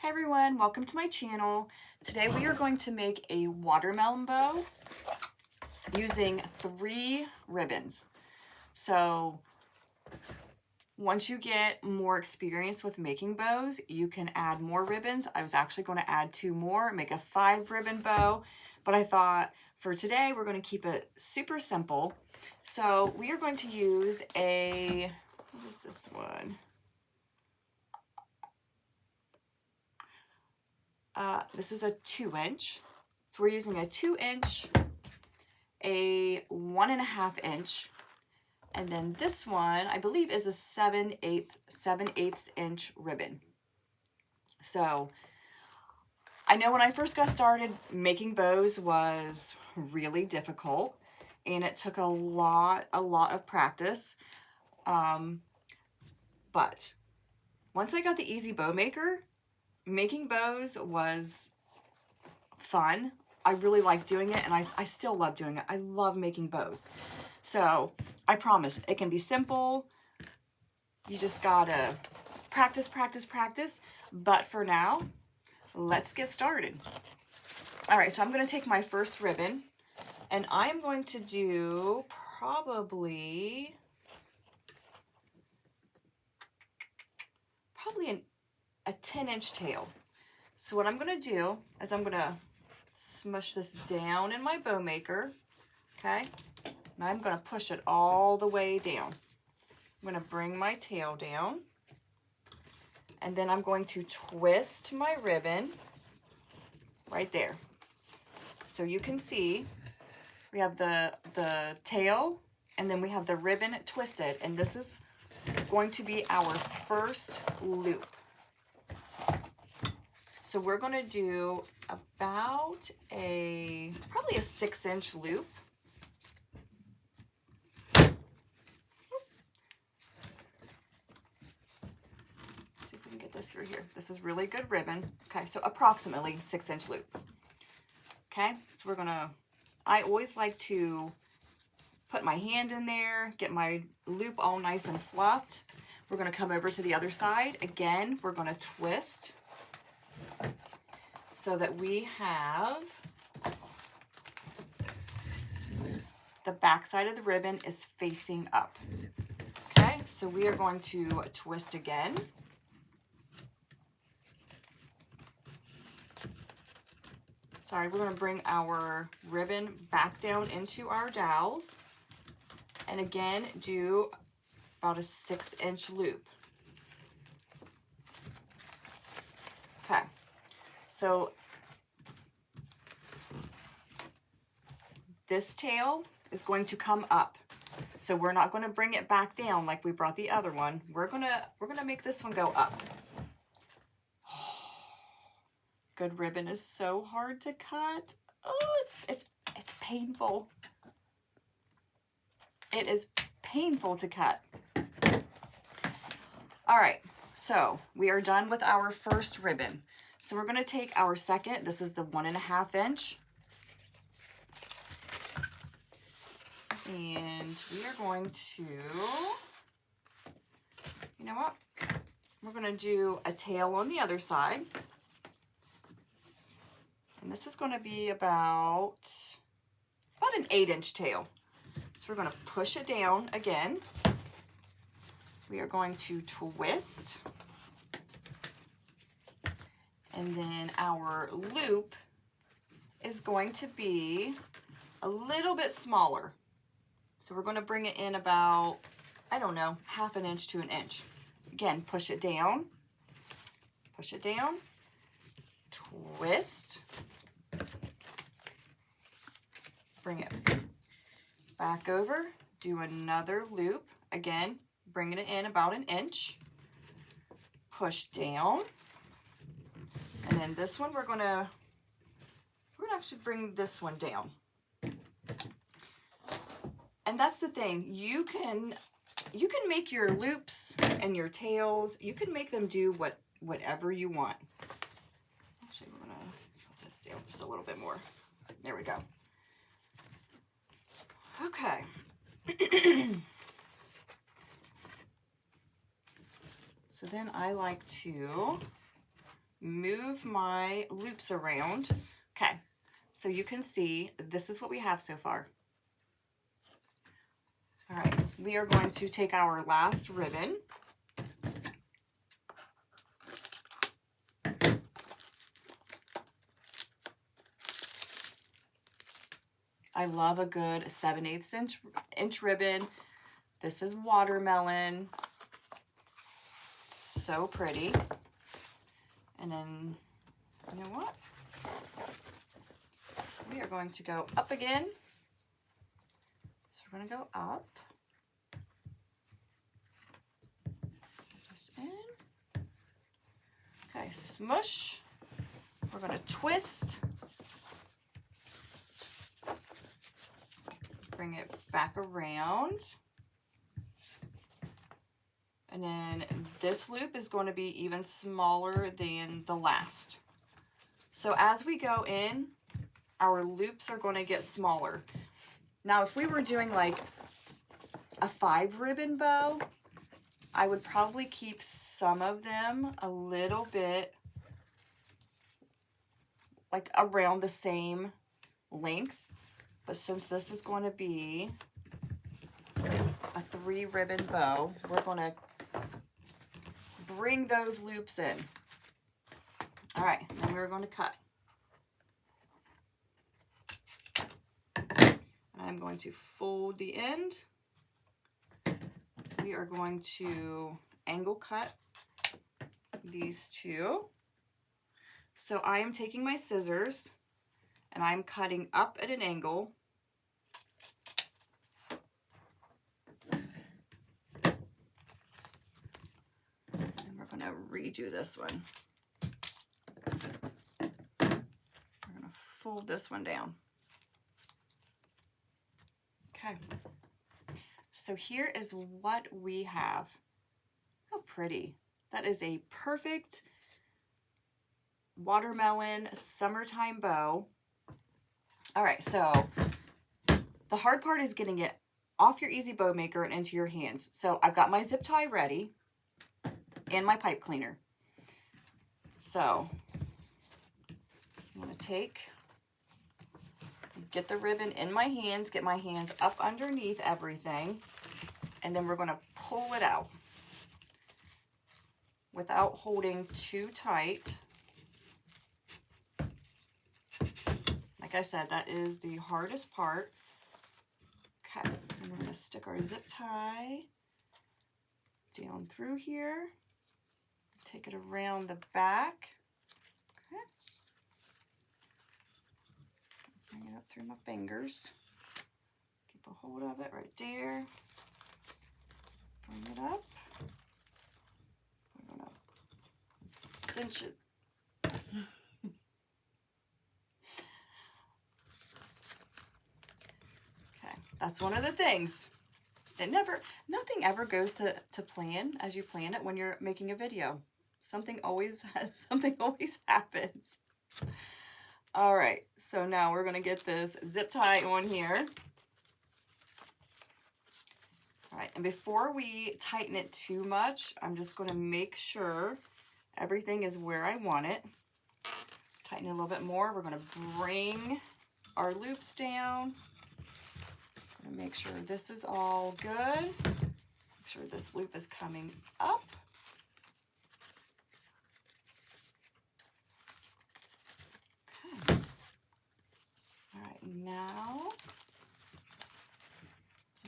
Hi everyone, welcome to my channel. Today we are going to make a watermelon bow using 3 ribbons. So once you get more experience with making bows, you can add more ribbons. I was actually going to add 2 more, make a 5 ribbon bow, but I thought for today we're going to keep it super simple. So we are going to use what is this one? This is a 2-inch. So we're using a 2-inch, a 1.5 inch, and then this one I believe is a 7/8 inch ribbon. So I know when I first got started, making bows was really difficult, and it took a lot of practice. But once I got the EZBow Maker, making bows was fun. I really like doing it, and I still love doing it. I love making bows. So I promise it can be simple. You just gotta practice. But for now, let's get started. All right, so I'm gonna take my first ribbon, and I am going to do probably a 10-inch tail. So what I'm gonna do is I'm gonna smush this down in my bow maker, okay? And I'm gonna push it all the way down. I'm gonna bring my tail down, and then I'm going to twist my ribbon right there. So you can see we have the tail, and then we have the ribbon twisted, and this is going to be our first loop. So we're going to do about probably a 6-inch loop. Let's see if we can get this through here. This is really good ribbon. Okay, so approximately 6-inch loop. Okay, so we're gonna, I always like to put my hand in there, get my loop all nice and fluffed. We're gonna come over to the other side. Again, we're gonna twist so that we have the back side of the ribbon is facing up. Okay, so we are going to twist again. Sorry, we're going to bring our ribbon back down into our dowels, and again do about a 6-inch loop. Okay, so this tail is going to come up. So we're not going to bring it back down like we brought the other one. We're gonna make this one go up. Good ribbon is so hard to cut. Oh, it's painful. It is painful to cut. All right, so we are done with our first ribbon. So we're going to take our second. This is the 1.5 inch. And we are going to, you know what? We're going to do a tail on the other side. And this is going to be about an 8-inch tail. So we're going to push it down again. We are going to twist. And then our loop is going to be a little bit smaller. So we're going to bring it in about, I don't know, 1/2 inch to 1 inch. Again, push it down, twist, bring it back over, do another loop, again, bringing it in about 1 inch, push down, and then this one we're gonna actually bring this one down. And that's the thing, you can make your loops and your tails, you can make them do whatever you want. Actually, we're gonna put this down just a little bit more. There we go. Okay. So then I like to move my loops around. Okay, so you can see this is what we have so far. All right, we are going to take our last ribbon. I love a good 7/8 inch ribbon. This is watermelon. So pretty. And then, you know what? We are going to go up again. So we're going to go up. Put this in. Okay, smush. We're going to twist. Bring it back around. And then this loop is going to be even smaller than the last. So as we go in, our loops are going to get smaller. Now, if we were doing like a 5 ribbon bow, I would probably keep some of them a little bit like around the same length. But since this is going to be a 3 ribbon bow, we're going to bring those loops in. All right, then we're going to cut. I'm going to fold the end. We are going to angle cut these two. So I am taking my scissors and I'm cutting up at an angle. And we're going to redo this one. We're going to fold this one down. Okay. So here is what we have. How pretty. That is a perfect watermelon summertime bow. All right, so the hard part is getting it off your EZBow Maker and into your hands. So I've got my zip tie ready and my pipe cleaner. So I'm going to get the ribbon in my hands, get my hands up underneath everything, and then we're going to pull it out without holding too tight. Like I said, that is the hardest part. Okay, and we're going to stick our zip tie down through here. Take it around the back. Okay. Bring it up through my fingers. Keep a hold of it right there. Bring it up. We're going to cinch it. Okay, that's one of the things. Nothing ever goes to plan as you plan it when you're making a video. Something always happens. All right, so now we're going to get this zip tie on here. All right, and before we tighten it too much, I'm just going to make sure everything is where I want it. Tighten it a little bit more. We're going to bring our loops down. Make sure this is all good. Make sure this loop is coming up. Okay. All right, now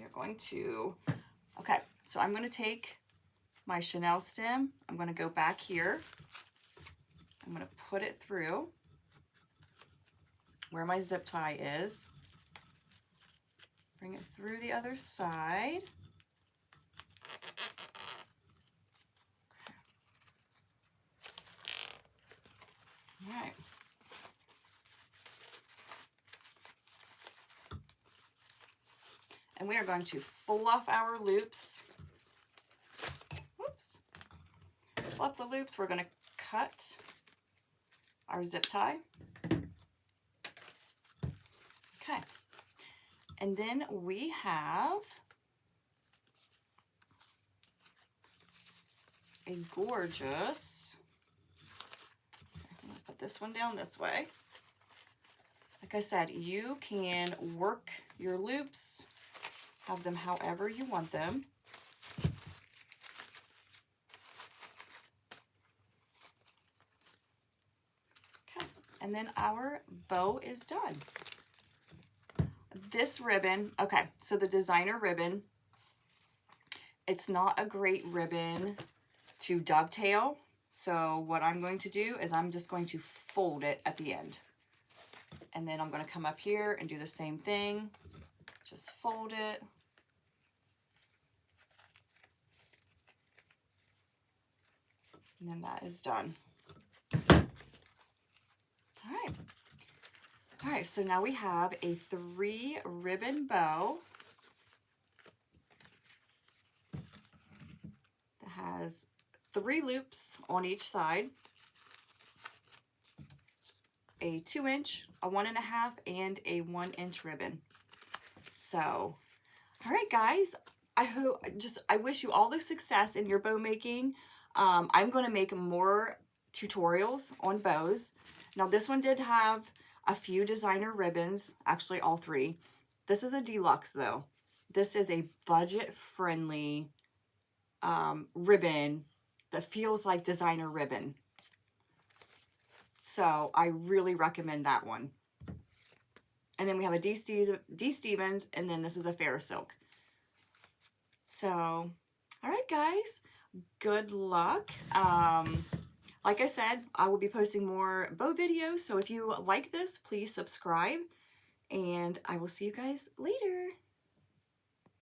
we're going to, okay, so I'm going to take my chenille stem. I'm going to go back here. I'm going to put it through where my zip tie is. Bring it through the other side. Okay. All right. And we are going to fluff our loops. Whoops. Fluff the loops. We're going to cut our zip tie. Okay. And then we have a gorgeous this one down this way. Like I said, you can work your loops, have them however you want them. Okay, and then our bow is done. This ribbon, okay, so the designer ribbon, it's not a great ribbon to dovetail. So what I'm going to do is I'm just going to fold it at the end. And then I'm going to come up here and do the same thing. Just fold it. And then that is done. All right. All right, so now we have a 3 ribbon bow that has 3 loops on each side, a 2-inch, a 1.5, and a 1-inch ribbon. So, all right, guys, I wish you all the success in your bow making. I'm going to make more tutorials on bows. Now, this one did have a few designer ribbons, actually all 3. This is a deluxe though. This is a budget-friendly ribbon that feels like designer ribbon. So I really recommend that one. And then we have a D. Stevens, and then this is a Fair Silk. So, all right, guys, good luck. Like I said, I will be posting more bow videos. So if you like this, please subscribe, and I will see you guys later.